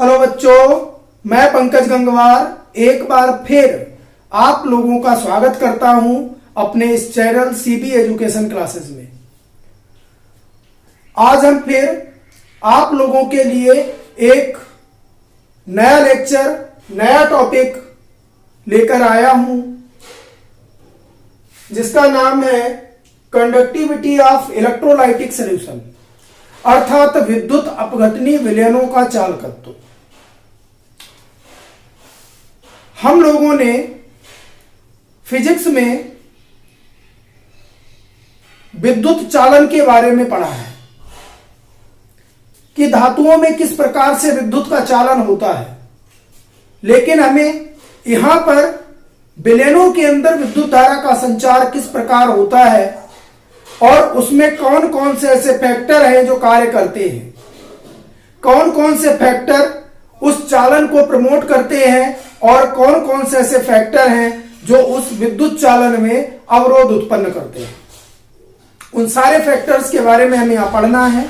Hello बच्चों, मैं पंकज गंगवार एक बार फिर आप लोगों का स्वागत करता हूं अपने इस चैनल सीबी एजुकेशन क्लासेस में। आज हम फिर आप लोगों के लिए एक नया लेक्चर, नया टॉपिक लेकर आया हूं जिसका नाम है कंडक्टिविटी ऑफ इलेक्ट्रोलाइटिक सॉल्यूशन, अर्थात विद्युत अपघटनीय विलयनों का चालकत्व। हम लोगों ने फिजिक्स में विद्युत चालन के बारे में पढ़ा है कि धातुओं में किस प्रकार से विद्युत का चालन होता है, लेकिन हमें यहां पर विलयनों के अंदर विद्युत धारा का संचार किस प्रकार होता है और उसमें कौन कौन से ऐसे फैक्टर हैं जो कार्य करते हैं, कौन कौन से फैक्टर उस चालन को प्रमोट करते हैं और कौन कौन से ऐसे फैक्टर हैं जो उस विद्युत चालन में अवरोध उत्पन्न करते हैं। उन सारे फैक्टर्स के बारे में हमें यहां पढ़ना है।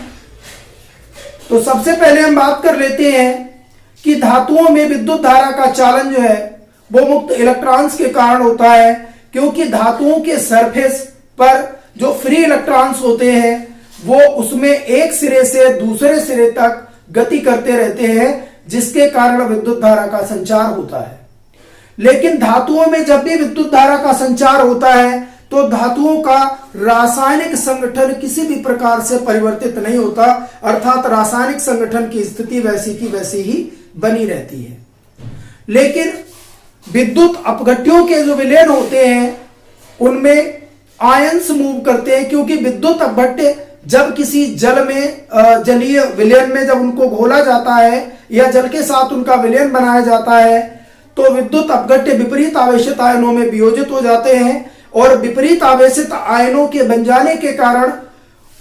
तो सबसे पहले हम बात कर लेते हैं कि धातुओं में विद्युत धारा का चालन जो है वो मुक्त इलेक्ट्रॉन्स के कारण होता है, क्योंकि धातुओं के सरफेस पर जो फ्री इलेक्ट्रॉन्स होते हैं वो उसमें एक सिरे से दूसरे सिरे तक गति करते रहते हैं, जिसके कारण विद्युत धारा का संचार होता है। लेकिन धातुओं में जब भी विद्युत धारा का संचार होता है तो धातुओं का रासायनिक संगठन किसी भी प्रकार से परिवर्तित नहीं होता, अर्थात रासायनिक संगठन की स्थिति वैसी की वैसी ही बनी रहती है। लेकिन विद्युत अपघट्यों के जो विलयन होते हैं उनमें आयंस मूव करते हैं, क्योंकि विद्युत अपघट्य जब किसी जल में जलीय विलयन में जब उनको घोला जाता है या जल के साथ उनका विलयन बनाया जाता है तो विद्युत अपघट्य विपरीत आवेशित आयनों में वियोजित हो जाते हैं और विपरीत आवेशित आयनों के बन जाने के कारण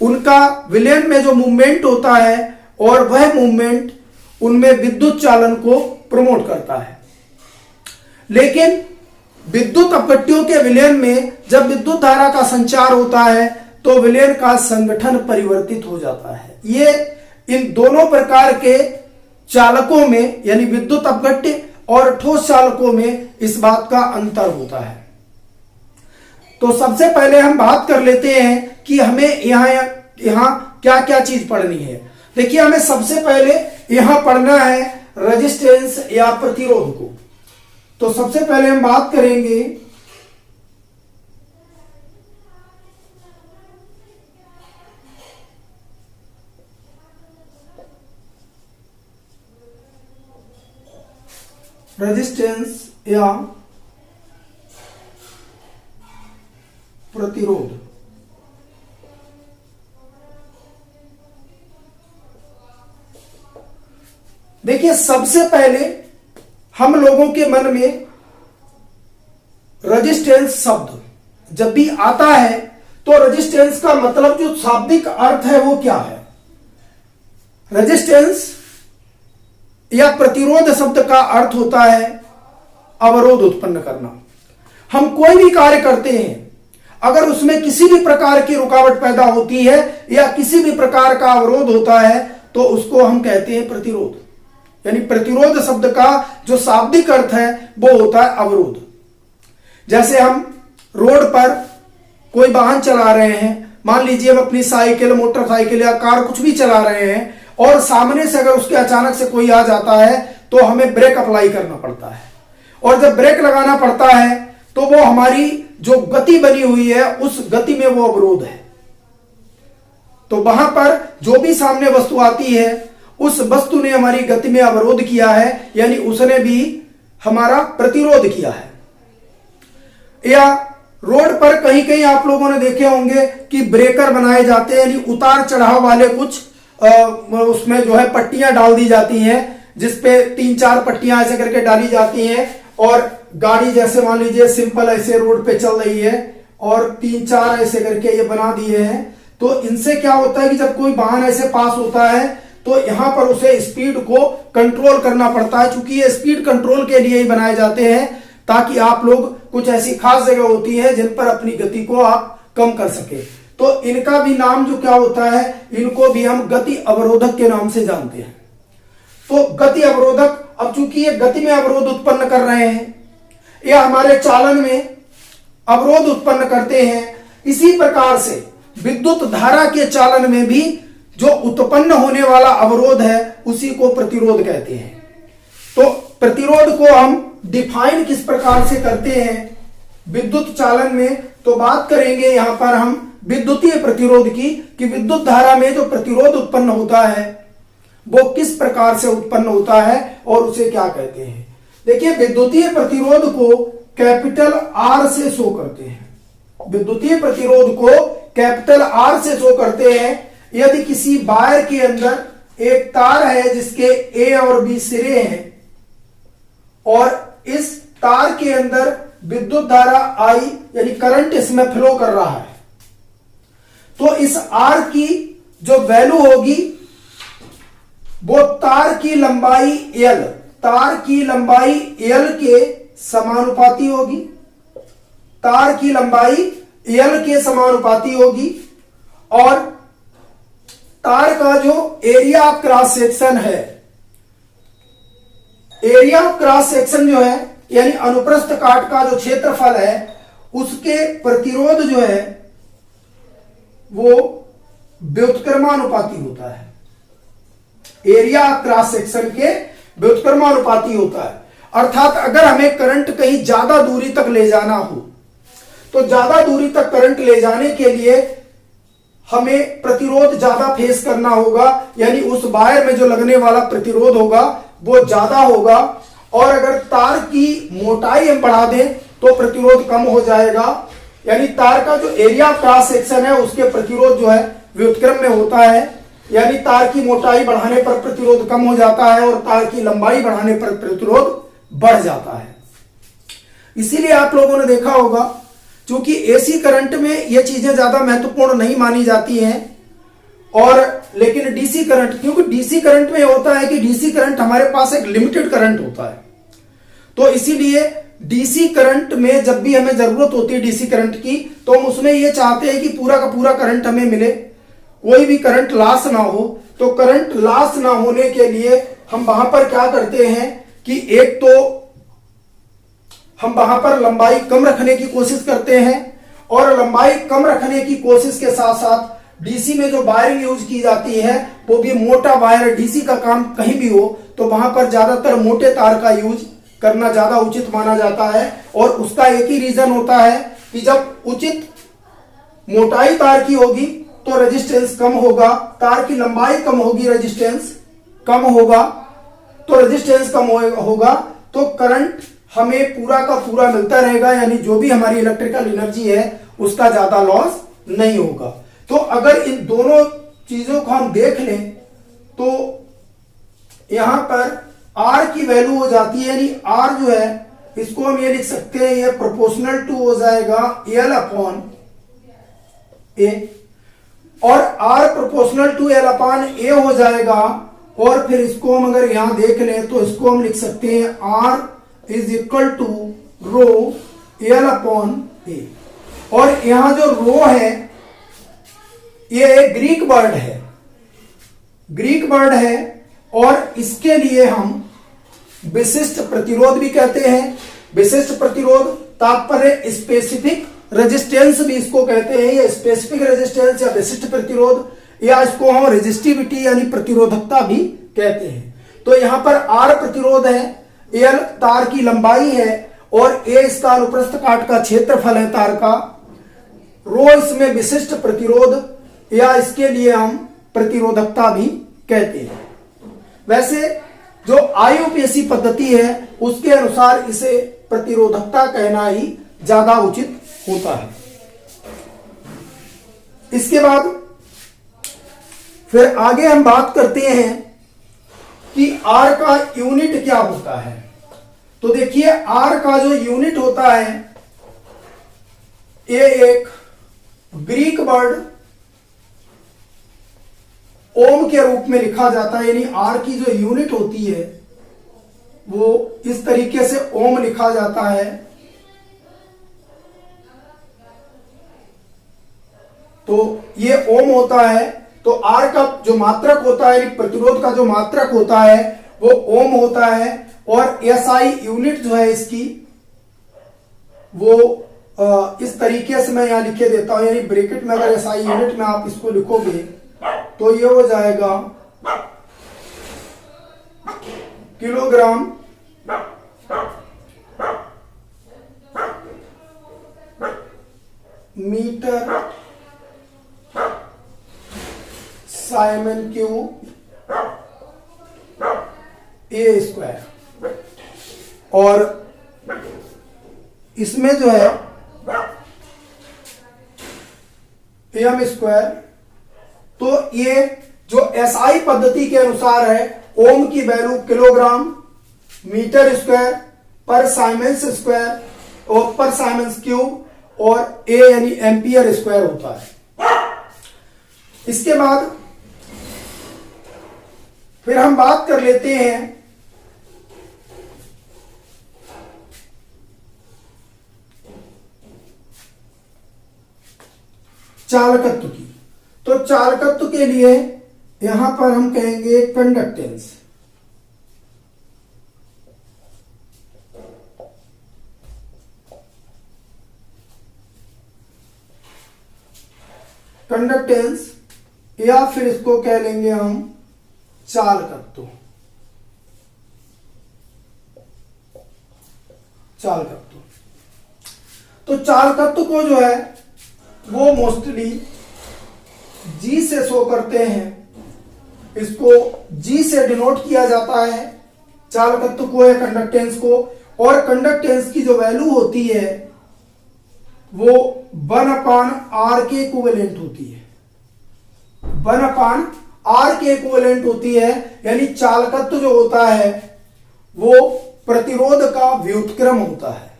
उनका विलयन में जो मूवमेंट होता है और वह मूवमेंट उनमें विद्युत चालन को प्रमोट करता है। लेकिन विद्युत अपघट्यों के विलयन में जब विद्युत धारा का संचार होता है तो विलयन का संगठन परिवर्तित हो जाता है। ये इन दोनों प्रकार के चालकों में यानी विद्युत अपघट्य और ठोस चालकों में इस बात का अंतर होता है। तो सबसे पहले हम बात कर लेते हैं कि हमें यहां क्या क्या चीज पढ़नी है। देखिए, हमें सबसे पहले यहां पढ़ना है रेजिस्टेंस या प्रतिरोध को। तो सबसे पहले हम बात करेंगे रेजिस्टेंस या प्रतिरोध। देखिए, सबसे पहले हम लोगों के मन में रेजिस्टेंस शब्द जब भी आता है तो रेजिस्टेंस का मतलब जो शाब्दिक अर्थ है वो क्या है। रेजिस्टेंस या प्रतिरोध शब्द का अर्थ होता है अवरोध उत्पन्न करना। हम कोई भी कार्य करते हैं, अगर उसमें किसी भी प्रकार की रुकावट पैदा होती है या किसी भी प्रकार का अवरोध होता है तो उसको हम कहते हैं प्रतिरोध। यानी प्रतिरोध शब्द का जो शाब्दिक अर्थ है वो होता है अवरोध। जैसे हम रोड पर कोई वाहन चला रहे हैं, मान लीजिए हम अपनी साइकिल, मोटरसाइकिल या कार कुछ भी चला रहे हैं और सामने से अगर उसके अचानक से कोई आ जाता है तो हमें ब्रेक अप्लाई करना पड़ता है, और जब ब्रेक लगाना पड़ता है तो वो हमारी जो गति बनी हुई है उस गति में वो अवरोध है। तो वहां पर जो भी सामने वस्तु आती है उस वस्तु ने हमारी गति में अवरोध किया है, यानी उसने भी हमारा प्रतिरोध किया है। या रोड पर कहीं कहीं आप लोगों ने देखे होंगे कि ब्रेकर बनाए जाते हैं, यानी उतार चढ़ाव वाले कुछ उसमें जो है पट्टियां डाल दी जाती हैं, जिसपे 3-4 पट्टियां ऐसे करके डाली जाती हैं और गाड़ी जैसे मान लीजिए सिंपल ऐसे रोड पे चल रही है और 3-4 ऐसे करके ये बना दिए हैं। तो इनसे क्या होता है कि जब कोई वाहन ऐसे पास होता है तो यहां पर उसे स्पीड को कंट्रोल करना पड़ता है, क्योंकि ये स्पीड कंट्रोल के लिए ही बनाए जाते हैं ताकि आप लोग कुछ ऐसी खास जगह होती है जिन पर अपनी गति को आप कम कर सके। तो इनका भी नाम जो क्या होता है, इनको भी हम गति अवरोधक के नाम से जानते हैं। तो गति अवरोधक, अब चूंकि ये गति में अवरोध उत्पन्न कर रहे हैं, या हमारे चालन में अवरोध उत्पन्न करते हैं, इसी प्रकार से विद्युत धारा के चालन में भी जो उत्पन्न होने वाला अवरोध है उसी को प्रतिरोध कहते हैं। तो प्रतिरोध को हम डिफाइन किस प्रकार से करते हैं विद्युत चालन में, तो बात करेंगे यहां पर हम विद्युतीय प्रतिरोध की, कि विद्युत धारा में जो प्रतिरोध उत्पन्न होता है वो किस प्रकार से उत्पन्न होता है और उसे क्या कहते हैं। देखिए, विद्युतीय प्रतिरोध को कैपिटल आर से शो करते हैं। विद्युतीय प्रतिरोध को कैपिटल आर से शो करते हैं यदि किसी वायर के अंदर एक तार है जिसके ए और बी सिरे हैं और इस तार के अंदर विद्युत धारा आई यानी करंट इसमें फ्लो कर रहा है, तो इस आर की जो वैल्यू होगी वो तार की लंबाई एल के समानुपाती होगी। तार की लंबाई एल के समानुपाती होगी और तार का जो एरिया ऑफ क्रॉस सेक्शन है, एरिया ऑफ क्रॉस सेक्शन जो है यानी अनुप्रस्थ काट का जो क्षेत्रफल है उसके प्रतिरोध जो है वो व्युत्क्रमानुपाती होता है। एरिया ऑफ क्रॉस सेक्शन के व्युत्क्रमानुपाती होता है। अर्थात अगर हमें करंट कहीं ज्यादा दूरी तक ले जाना हो तो ज्यादा दूरी तक करंट ले जाने के लिए हमें प्रतिरोध ज्यादा फेस करना होगा, यानी उस वायर में जो लगने वाला प्रतिरोध होगा वो ज्यादा होगा। और अगर तार की मोटाई हम बढ़ा दें तो प्रतिरोध कम हो जाएगा, यानी तार का जो एरिया ऑफ क्रॉस सेक्शन है उसके प्रतिरोध जो है व्युत्क्रम में होता है, यानी तार की मोटाई बढ़ाने पर प्रतिरोध कम हो जाता है और तार की लंबाई बढ़ाने पर प्रतिरोध बढ़ जाता है। इसीलिए आप लोगों ने देखा होगा, क्योंकि एसी करंट में ये चीजें ज्यादा महत्वपूर्ण नहीं मानी जाती हैं, और लेकिन डीसी करंट, क्योंकि डीसी करंट में होता है कि डीसी करंट हमारे पास एक लिमिटेड करंट होता है, तो इसीलिए डीसी करंट में जब भी हमें जरूरत होती है डीसी करंट की, तो हम उसमें ये चाहते हैं कि पूरा का पूरा करंट हमें मिले, कोई भी करंट लॉस ना हो। तो करंट लॉस ना होने के लिए हम वहां पर क्या करते हैं कि एक तो हम वहां पर लंबाई कम रखने की कोशिश करते हैं, और लंबाई कम रखने की कोशिश के साथ साथ डीसी में जो वायरिंग यूज की जाती है वो भी मोटा वायर, डीसी का काम कहीं भी हो तो वहां पर ज्यादातर मोटे तार का यूज करना ज्यादा उचित माना जाता है। और उसका एक ही रीजन होता है कि जब उचित मोटाई तार की होगी तो रेजिस्टेंस कम होगा, तार की लंबाई कम होगी, रेजिस्टेंस कम होगा, तो रेजिस्टेंस कम होगा तो करंट हमें पूरा का पूरा मिलता रहेगा, यानी जो भी हमारी इलेक्ट्रिकल एनर्जी है उसका ज्यादा लॉस नहीं होगा। तो अगर इन दोनों चीजों को हम देख लें तो यहां पर R की वैल्यू हो जाती है, यानी R जो है इसको हम ये लिख सकते हैं, ये प्रोपोर्शनल टू हो जाएगा L अपॉन A, और R proportional to L upon A हो जाएगा। और फिर इसको हम अगर यहां देख लें तो इसको हम लिख सकते हैं R is equal to rho L upon A। और यहां जो रो है ये एक ग्रीक वर्ड है, ग्रीक वर्ड है, और इसके लिए हम विशिष्ट प्रतिरोध भी कहते हैं। विशिष्ट प्रतिरोध तात्पर्य स्पेसिफिक रेजिस्टेंस भी इसको कहते हैं, या स्पेसिफिक रेजिस्टेंस या विशिष्ट प्रतिरोध, या इसको हम रेजिस्टिविटी यानी प्रतिरोधकता भी कहते हैं। तो यहां पर R प्रतिरोध है, L तार की लंबाई है, और A इसका अनुप्रस्थ काट का क्षेत्रफल है तार का, रो इसमें विशिष्ट प्रतिरोध या इसके लिए हम प्रतिरोधकता भी कहते हैं। वैसे जो IUPAC पद्धति है उसके अनुसार इसे प्रतिरोधकता कहना ही ज्यादा उचित होता है। इसके बाद फिर आगे हम बात करते हैं कि R का यूनिट क्या होता है। तो देखिए R का जो यूनिट होता है ये एक ग्रीक वर्ड ओम के रूप में लिखा जाता है, यानी R की जो यूनिट होती है वो इस तरीके से ओम लिखा जाता है। तो ये ओम होता है। तो R का जो मात्रक होता है, प्रतिरोध का जो मात्रक होता है वो ओम होता है, और एसआई यूनिट जो है इसकी वो इस तरीके से मैं यहां लिखे देता हूं, यानी ब्रैकेट में अगर एसआई यूनिट में आप इसको लिखोगे तो ये हो जाएगा किलोग्राम मीटर साइमन क्यूब ए स्क्वायर। और इसमें जो है एम स्क्वायर, तो ये जो एसआई पद्धति के अनुसार है, ओम की वैल्यू किलोग्राम मीटर स्क्वायर पर साइमेंस स्क्वायर और पर साइमेंस क्यूब, और ए यानी एम्पियर स्क्वायर होता है। इसके बाद फिर हम बात कर लेते हैं चालकत्व की। तो चालकत्व के लिए यहां पर हम कहेंगे कंडक्टेंस। कंडक्टेंस या फिर इसको कह लेंगे हम चालकत्व। चालकत्व, तो चालकत्व को जो है वो मोस्टली जी से शो करते हैं, इसको जी से डिनोट किया जाता है चालकत्व को या कंडक्टेंस को। और कंडक्टेंस की जो वैल्यू होती है वो 1/r के इक्विवेलेंट होती है। 1/r के इक्विवेलेंट होती है, यानी चालकत्व जो होता है वो प्रतिरोध का व्युत्क्रम होता है।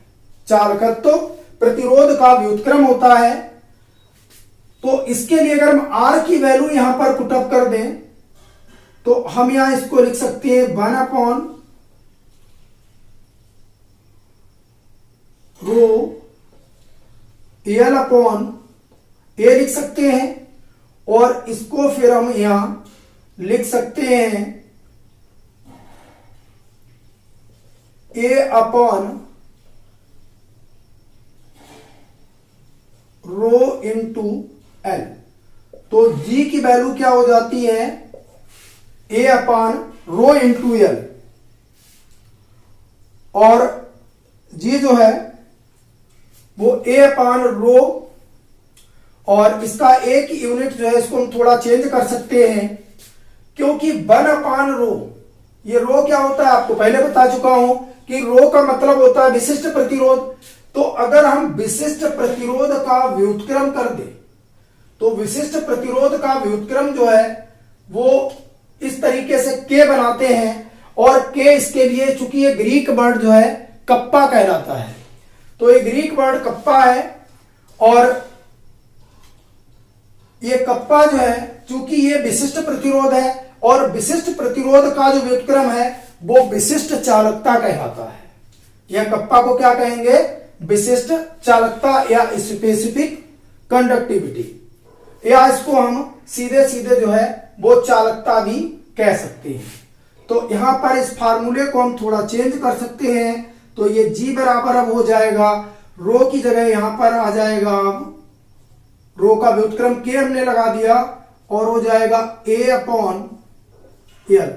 चालकत्व प्रतिरोध का व्युत्क्रम होता है। तो इसके लिए अगर हम R की वैल्यू यहां पर पुटअप कर दें तो हम यहां इसको लिख सकते हैं 1/ρ L/A लिख सकते हैं, और इसको फिर हम यहां लिख सकते हैं A/ρ L। तो G की वैल्यू क्या हो जाती है A/ρ L, और G जो है वो A/ρ, और इसका एक यूनिट जो है इसको हम थोड़ा चेंज कर सकते हैं, क्योंकि 1/ρ, ये रो क्या होता है आपको पहले बता चुका हूं कि रो का मतलब होता है विशिष्ट प्रतिरोध। तो अगर हम विशिष्ट प्रतिरोध का व्युत्क्रम कर दें तो विशिष्ट प्रतिरोध का व्युत्क्रम जो है वो इस तरीके से K बनाते हैं, और K इसके लिए चूंकि ये ग्रीक वर्ड जो है कप्पा कहलाता है, तो ये ग्रीक वर्ड कप्पा है, और ये कप्पा जो है चूंकि ये विशिष्ट प्रतिरोध है, और विशिष्ट प्रतिरोध का जो व्युत्क्रम है वो विशिष्ट चालकता कहलाता है। यह कप्पा को क्या कहेंगे, विशिष्ट चालकता या स्पेसिफिक कंडक्टिविटी, या इसको हम सीधे सीधे जो है वो चालकता भी कह सकते हैं। तो यहां पर इस फार्मूले को हम थोड़ा चेंज कर सकते हैं। तो ये G बराबर अब हो जाएगा, रो की जगह यहां पर आ जाएगा, अब रो का व्युत्क्रम K हमने लगा दिया, और हो जाएगा A/L।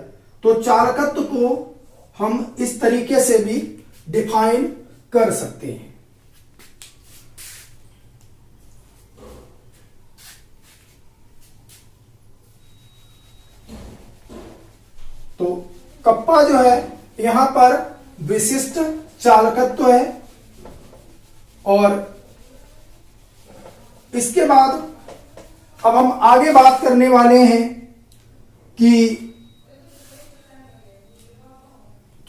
तो चालकत्व को हम इस तरीके से भी डिफाइन कर सकते हैं। तो कप्पा जो है यहां पर विशिष्ट चालकत्व है, और इसके बाद अब हम आगे बात करने वाले हैं कि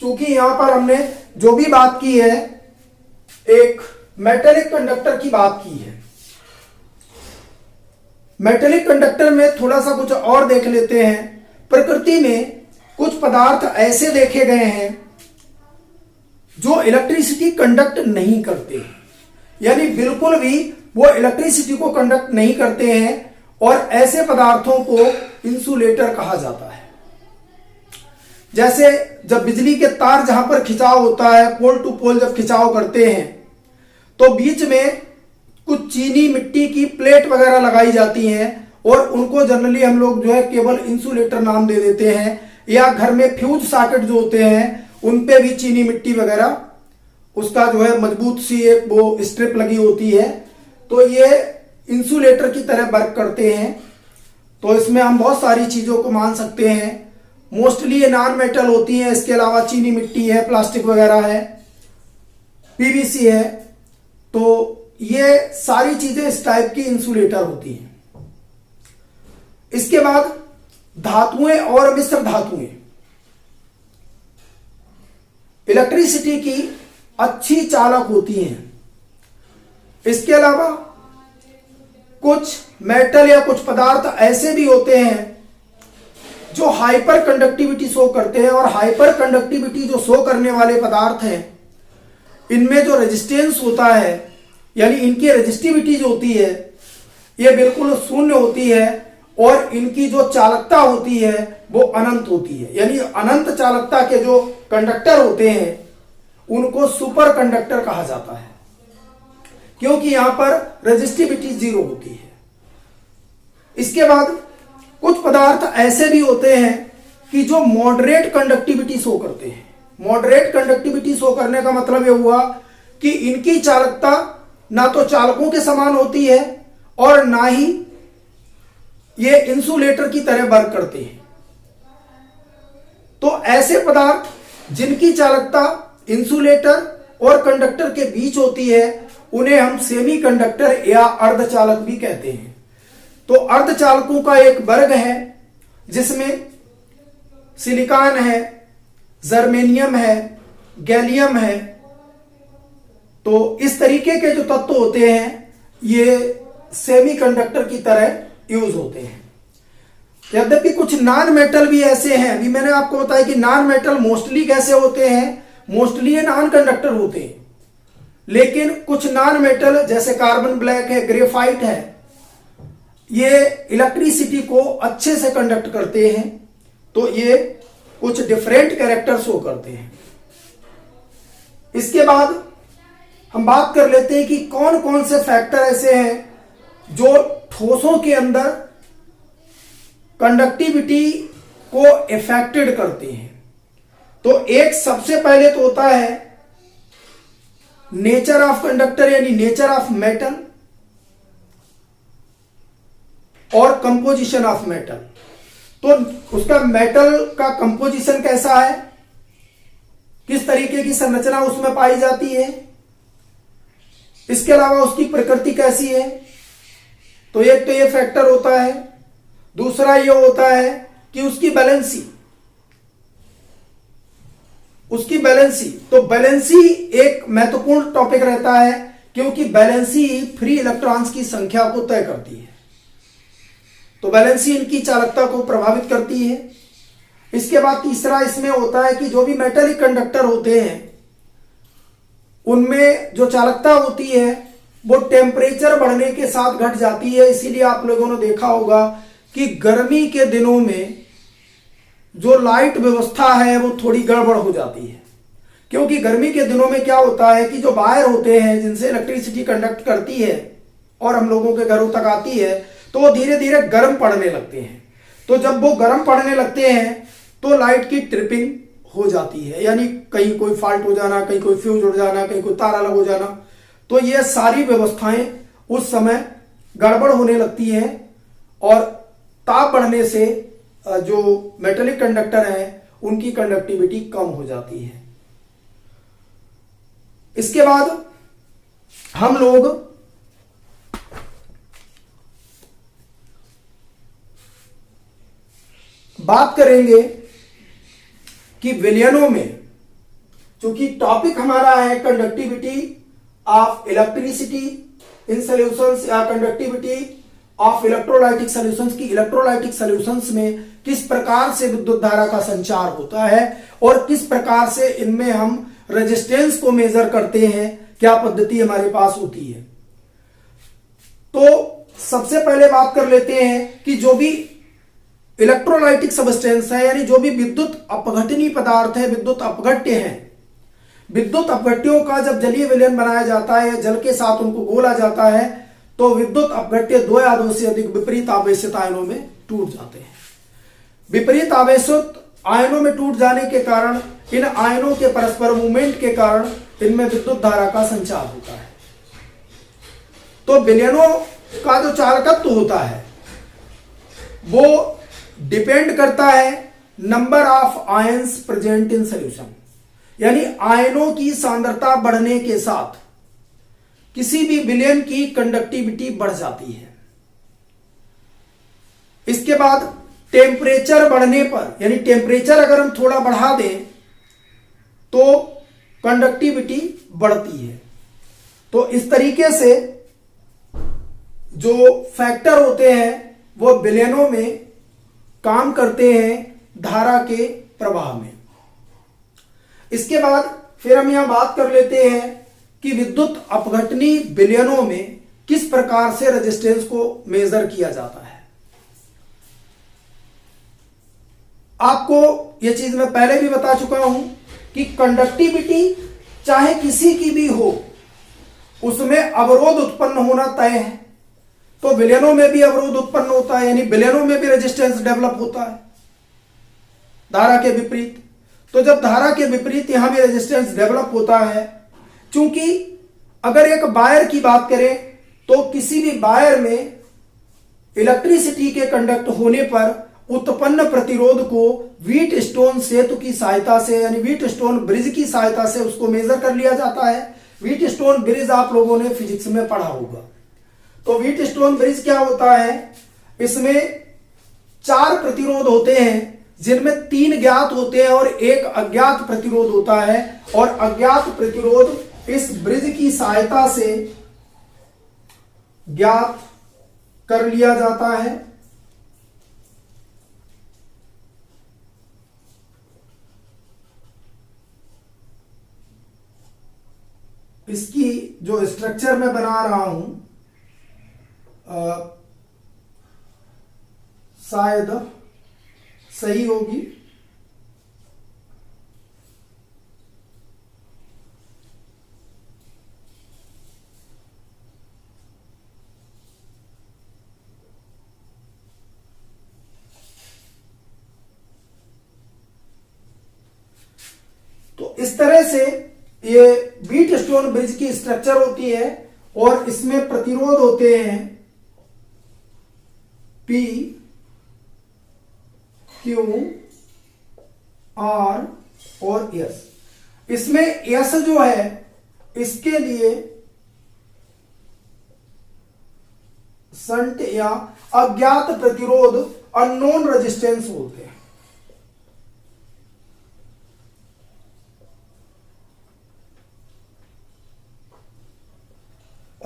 चूंकि यहां पर हमने जो भी बात की है एक मेटेलिक कंडक्टर की बात की है। मेटेलिक कंडक्टर में थोड़ा सा कुछ और देख लेते हैं। प्रकृति में कुछ पदार्थ ऐसे देखे गए हैं जो इलेक्ट्रिसिटी कंडक्ट नहीं करते, यानी बिल्कुल भी वो इलेक्ट्रिसिटी को कंडक्ट नहीं करते हैं, और ऐसे पदार्थों को इंसुलेटर कहा जाता है। जैसे जब बिजली के तार जहां पर खिंचाव होता है, पोल टू पोल जब खिंचाव करते हैं, तो बीच में कुछ चीनी मिट्टी की प्लेट वगैरह लगाई जाती हैं और उनको जनरली हम लोग जो है केवल इंसुलेटर नाम दे देते हैं, या घर में फ्यूज सॉकेट जो होते हैं उन पे भी चीनी मिट्टी वगैरह उसका जो है मजबूत सी एक वो स्ट्रिप लगी होती है, तो ये इंसुलेटर की तरह वर्क करते हैं। तो इसमें हम बहुत सारी चीजों को मान सकते हैं। मोस्टली ये नॉन मेटल होती हैं, इसके अलावा चीनी मिट्टी है, प्लास्टिक वगैरह है, पीवीसी है, तो ये सारी चीजें इस टाइप की इंसुलेटर होती हैं। इसके बाद धातुएं और मिश्र धातुएं इलेक्ट्रिसिटी की अच्छी चालक होती हैं। इसके अलावा कुछ मेटल या कुछ पदार्थ ऐसे भी होते हैं जो हाइपर कंडक्टिविटी शो करते हैं, और हाइपर कंडक्टिविटी जो शो करने वाले पदार्थ हैं इनमें जो रेजिस्टेंस होता है, यानी इनकी रेजिस्टिविटी जो होती है ये बिल्कुल शून्य होती है, और इनकी जो चालकता होती है वो अनंत होती है। यानी अनंत चालकता के जो कंडक्टर होते हैं उनको सुपर कंडक्टर कहा जाता है, क्योंकि यहां पर रेजिस्टिविटी 0 होती है। इसके बाद कुछ पदार्थ ऐसे भी होते हैं कि जो मॉडरेट कंडक्टिविटी शो करते हैं। मॉडरेट कंडक्टिविटी शो करने का मतलब यह हुआ कि इनकी चालकता ना तो चालकों के समान होती है और ना ही ये इंसुलेटर की तरह वर्क करते हैं। तो ऐसे पदार्थ जिनकी चालकता इंसुलेटर और कंडक्टर के बीच होती है उन्हें हम सेमी कंडक्टर या अर्धचालक भी कहते हैं। तो अर्धचालकों का एक वर्ग है जिसमें सिलिकॉन है, जर्मेनियम है, गैलियम है। तो इस तरीके के जो तत्व होते हैं ये सेमी कंडक्टर की तरह यूज होते हैं। यद्यपि कुछ नॉन मेटल भी ऐसे हैं, अभी मैंने आपको बताया कि नॉन मेटल मोस्टली कैसे होते हैं, मोस्टली ये नॉन कंडक्टर होते हैं। लेकिन कुछ नॉन मेटल जैसे कार्बन ब्लैक है, ग्रेफाइट है, ये इलेक्ट्रिसिटी को अच्छे से कंडक्ट करते हैं। तो ये कुछ डिफरेंट कैरेक्टर शो करते हैं। इसके बाद हम बात कर लेते हैं कि कौन कौन से फैक्टर ऐसे हैं जो ठोसों के अंदर कंडक्टिविटी को इफेक्टेड करते हैं। तो एक सबसे पहले तो होता है नेचर ऑफ कंडक्टर, यानी नेचर ऑफ मेटल, और कंपोजिशन ऑफ मेटल। तो उसका मेटल का कंपोजिशन कैसा है, किस तरीके की संरचना उसमें पाई जाती है, इसके अलावा उसकी प्रकृति कैसी है। तो एक तो ये फैक्टर होता है। दूसरा ये होता है कि उसकी बैलेंसी, तो बैलेंसी एक महत्वपूर्ण टॉपिक रहता है, क्योंकि बैलेंसी फ्री इलेक्ट्रॉन्स की संख्या को तय करती है। तो बैलेंसी इनकी चालकता को प्रभावित करती है। इसके बाद तीसरा इसमें होता है कि जो भी मेटेलिक कंडक्टर होते हैं उनमें जो चालकता होती है वो टेम्परेचर बढ़ने के साथ घट जाती है। इसीलिए आप लोगों ने देखा होगा कि गर्मी के दिनों में जो लाइट व्यवस्था है वो थोड़ी गड़बड़ हो जाती है, क्योंकि गर्मी के दिनों में क्या होता है कि जो वायर होते हैं जिनसे इलेक्ट्रिसिटी कंडक्ट करती है और हम लोगों के घरों तक आती है, तो वो धीरे धीरे गर्म पड़ने लगते हैं। तो जब वो गर्म पड़ने लगते हैं तो लाइट की ट्रिपिंग हो जाती है, यानी कहीं कोई फॉल्ट हो जाना, कहीं कोई फ्यूज उड़ जाना, कहीं कोई तार अलग हो जाना। तो ये सारी व्यवस्थाएं उस समय गड़बड़ होने लगती हैं और ताप बढ़ने से जो मेटेलिक कंडक्टर हैं उनकी कंडक्टिविटी कम हो जाती है। इसके बाद हम लोग बात करेंगे कि विलयनों में, चूंकि टॉपिक हमारा है conductivity of electricity in solutions या कंडक्टिविटी ऑफ इलेक्ट्रोलाइटिक सॉल्यूशंस, की इलेक्ट्रोलाइटिक सॉल्यूशंस में किस प्रकार से विद्युत धारा का संचार होता है और किस प्रकार से इनमें हम रेजिस्टेंस को मेजर करते हैं, क्या पद्धति हमारे पास होती है। तो सबसे पहले बात कर लेते हैं कि जो भी इलेक्ट्रोलाइटिक सबस्टेंस है, यानी जो भी विद्युत अपघटनीय पदार्थ है, विद्युत अपघट्य है। विद्युत अपघट्यों का जब जलीय विलयन बनाया जाता है, जल के साथ उनको घोला जाता है, तो विद्युत अपघट्य 2 या 2 से अधिक विपरीत आवेशित आयनों में टूट जाते हैं। विपरीत आवेशित आयनों में टूट जाने के कारण, इन आयनों के परस्पर मूवमेंट के कारण इनमें विद्युत धारा का संचार होता है। तो विलयनों का जो चालकत्व होता है वो डिपेंड करता है number of ions present in solution, यानी आयनों की सांद्रता बढ़ने के साथ किसी भी विलयन की कंडक्टिविटी बढ़ जाती है। इसके बाद टेम्परेचर बढ़ने पर, यानी टेम्परेचर अगर हम थोड़ा बढ़ा दें तो कंडक्टिविटी बढ़ती है। तो इस तरीके से जो फैक्टर होते हैं वो विलयनों में काम करते हैं धारा के प्रवाह में। इसके बाद फिर हम यहां बात कर लेते हैं कि विद्युत अपघटनीय विलयनों में किस प्रकार से रेजिस्टेंस को मेजर किया जाता है। आपको यह चीज मैं पहले भी बता चुका हूं कि कंडक्टिविटी चाहे किसी की भी हो, उसमें अवरोध उत्पन्न होना तय है। तो विलयनों में भी अवरोध उत्पन्न होता है, यानी विलयनों में भी रेजिस्टेंस डेवलप होता है धारा के विपरीत। तो जब धारा के विपरीत यहां भी रेजिस्टेंस डेवलप होता है, क्योंकि अगर एक वायर की बात करें तो किसी भी वायर में इलेक्ट्रिसिटी के कंडक्ट होने पर उत्पन्न प्रतिरोध को व्हीट स्टोन सेतु की सहायता से, यानी व्हीट स्टोन ब्रिज की सहायता से उसको मेजर कर लिया जाता है। व्हीट स्टोन ब्रिज आप लोगों ने फिजिक्स में पढ़ा होगा। तो व्हीट स्टोन ब्रिज क्या होता है, इसमें 4 प्रतिरोध होते हैं जिनमें 3 ज्ञात होते हैं और 1 अज्ञात प्रतिरोध होता है, और अज्ञात प्रतिरोध इस ब्रिज की सहायता से ज्ञात कर लिया जाता है। इसकी जो स्ट्रक्चर मैं बना रहा हूं शायद सही होगी। तो इस तरह से ये व्हीट स्टोन ब्रिज की स्ट्रक्चर होती है, और इसमें प्रतिरोध होते हैं P, Q, R और S। इसमें S जो है इसके लिए शंट या अज्ञात प्रतिरोध, अननोन रेजिस्टेंस बोलते हैं।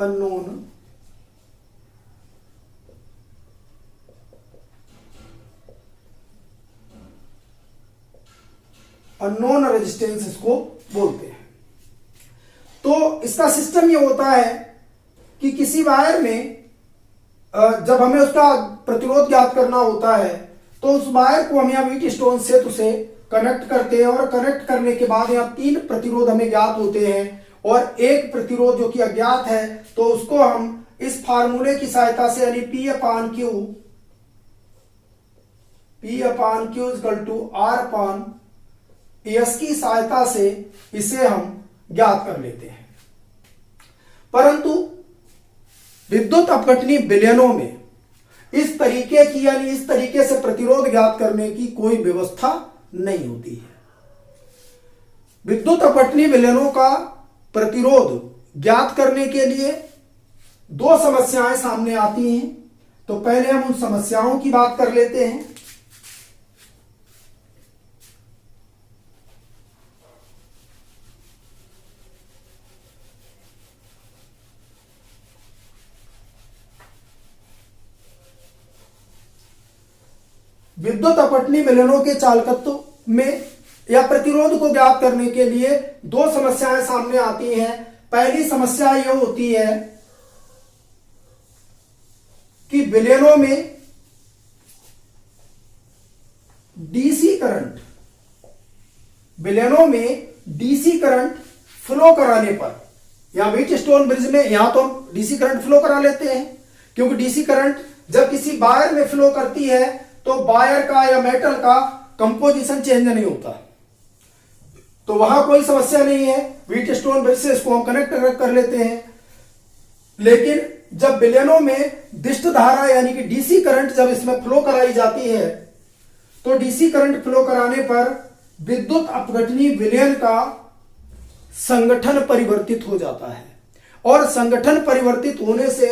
अननोन अननोन रेजिस्टेंस इसको बोलते हैं। तो इसका सिस्टम ये होता है कि किसी वायर में जब हमें उसका प्रतिरोध ज्ञात करना होता है तो उस वायर को हम यहाँ व्हीट स्टोन सेतु से कनेक्ट करते हैं, और कनेक्ट करने के बाद यहाँ 3 प्रतिरोध हमें ज्ञात होते हैं और 1 प्रतिरोध जो कि अज्ञात है, तो उसको हम इस फार्मूले की सहायता से, यानी P upon Q equal to R upon S की सहायता से इसे हम ज्ञात कर लेते हैं। परंतु विद्युत अपघटनीय विलयनों में इस तरीके की, यानी इस तरीके से प्रतिरोध ज्ञात करने की कोई व्यवस्था नहीं होती है। विद्युत अपघटनीय विलयनों का प्रतिरोध ज्ञात करने के लिए 2 समस्याएं सामने आती हैं। तो पहले हम उन समस्याओं की बात कर लेते हैं। विद्युत अपघटनीय विलयनों के चालकत्व में या प्रतिरोध को ज्ञात करने के लिए 2 समस्याएं सामने आती हैं। पहली समस्या यह होती है कि विलयनों में डीसी करंट, विलेनों में डीसी करंट फ्लो कराने पर, यहां व्हीटस्टोन ब्रिज में यहां तो हम डीसी करंट फ्लो करा लेते हैं, क्योंकि डीसी करंट जब किसी वायर में फ्लो करती है तो वायर का या मेटल का कंपोजिशन चेंज नहीं होता, तो वहां कोई समस्या नहीं है, व्हीटस्टोन ब्रिज से इसको हम कनेक्ट कर लेते हैं। लेकिन जब विलेनों में दिष्ट धारा यानी कि डीसी करंट जब इसमें फ्लो कराई जाती है तो डीसी करंट फ्लो कराने पर विद्युत अपघटनी विलयन का संगठन परिवर्तित हो जाता है, और संगठन परिवर्तित होने से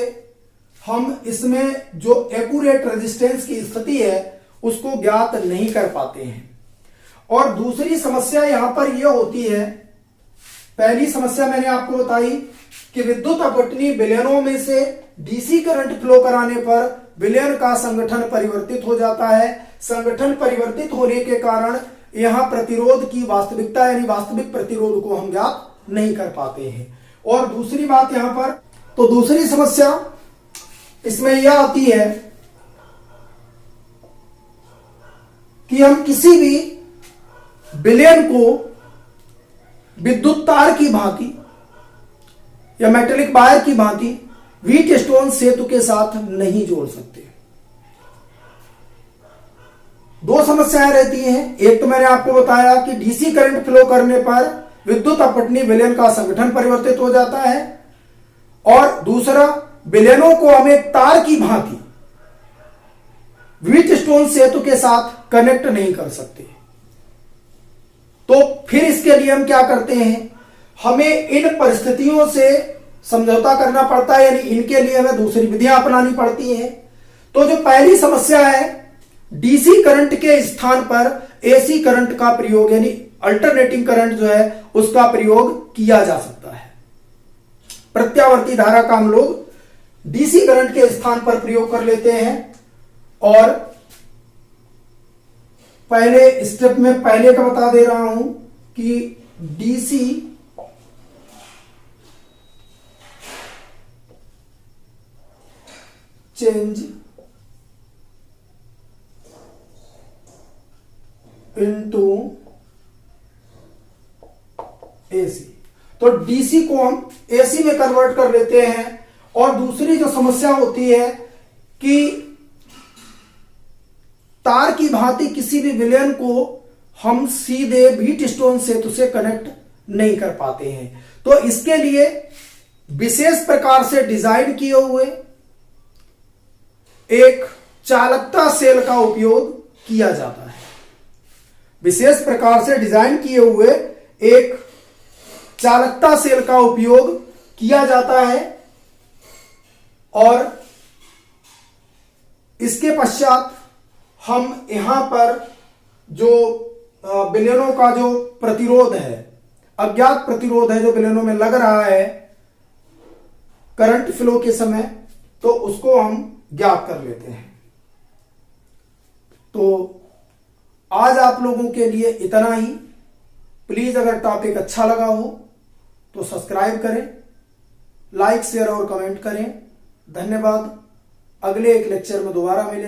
हम इसमें जो एक्यूरेट रेजिस्टेंस की स्थिति है उसको ज्ञात नहीं कर पाते हैं। और दूसरी समस्या यहां पर यह होती है, पहली समस्या मैंने आपको बताई कि विद्युत अपघटनी विलयनों में से डीसी करंट फ्लो कराने पर विलयन का संगठन परिवर्तित हो जाता है। संगठन परिवर्तित होने के कारण यहां प्रतिरोध की वास्तविकता यानी वास्तविक प्रतिरोध को हम ज्ञात नहीं कर पाते हैं। और दूसरी बात यहां पर, तो दूसरी समस्या इसमें यह आती है कि हम किसी भी विलयन को विद्युत तार की भांति या मेटेलिक वायर की भांति व्हीटस्टोन सेतु के साथ नहीं जोड़ सकते। दो समस्याएं रहती हैं, एक तो मैंने आपको बताया कि डीसी करंट फ्लो करने पर विद्युत अपघटनी विलयन का संगठन परिवर्तित हो जाता है, और दूसरा विलयनों को हम एक तार की भांति व्हीटस्टोन सेतु के साथ कनेक्ट नहीं कर सकते। तो फिर इसके लिए हम क्या करते हैं, हमें इन परिस्थितियों से समझौता करना पड़ता है, यानी इनके लिए हमें दूसरी विधियां अपनानी पड़ती हैं। तो जो पहली समस्या है, डीसी करंट के स्थान पर एसी करंट का प्रयोग यानी अल्टरनेटिंग करंट जो है उसका प्रयोग किया जा सकता है। प्रत्यावर्ती धारा का हम लोग डीसी करंट के स्थान पर प्रयोग कर लेते हैं। और पहले स्टेप में पहले का बता दे रहा हूं कि डीसी चेंज इनटू एसी, तो डीसी को हम एसी में कन्वर्ट कर लेते हैं। और दूसरी जो समस्या होती है कि तार की भांति किसी भी विलयन को हम सीधे व्हीटस्टोन सेतु से कनेक्ट नहीं कर पाते हैं, तो इसके लिए विशेष प्रकार से डिजाइन किए हुए एक चालकता सेल का उपयोग किया जाता है। विशेष प्रकार से डिजाइन किए हुए एक चालकता सेल का उपयोग किया जाता है, और इसके पश्चात हम यहां पर जो विलयनों का जो प्रतिरोध है, अज्ञात प्रतिरोध है जो विलयनों में लग रहा है करंट फ्लो के समय, तो उसको हम ज्ञात कर लेते हैं। तो आज आप लोगों के लिए इतना ही। प्लीज अगर टॉपिक अच्छा लगा हो तो सब्सक्राइब करें, लाइक शेयर और कमेंट करें। धन्यवाद। अगले एक लेक्चर में दोबारा मिलेंगे।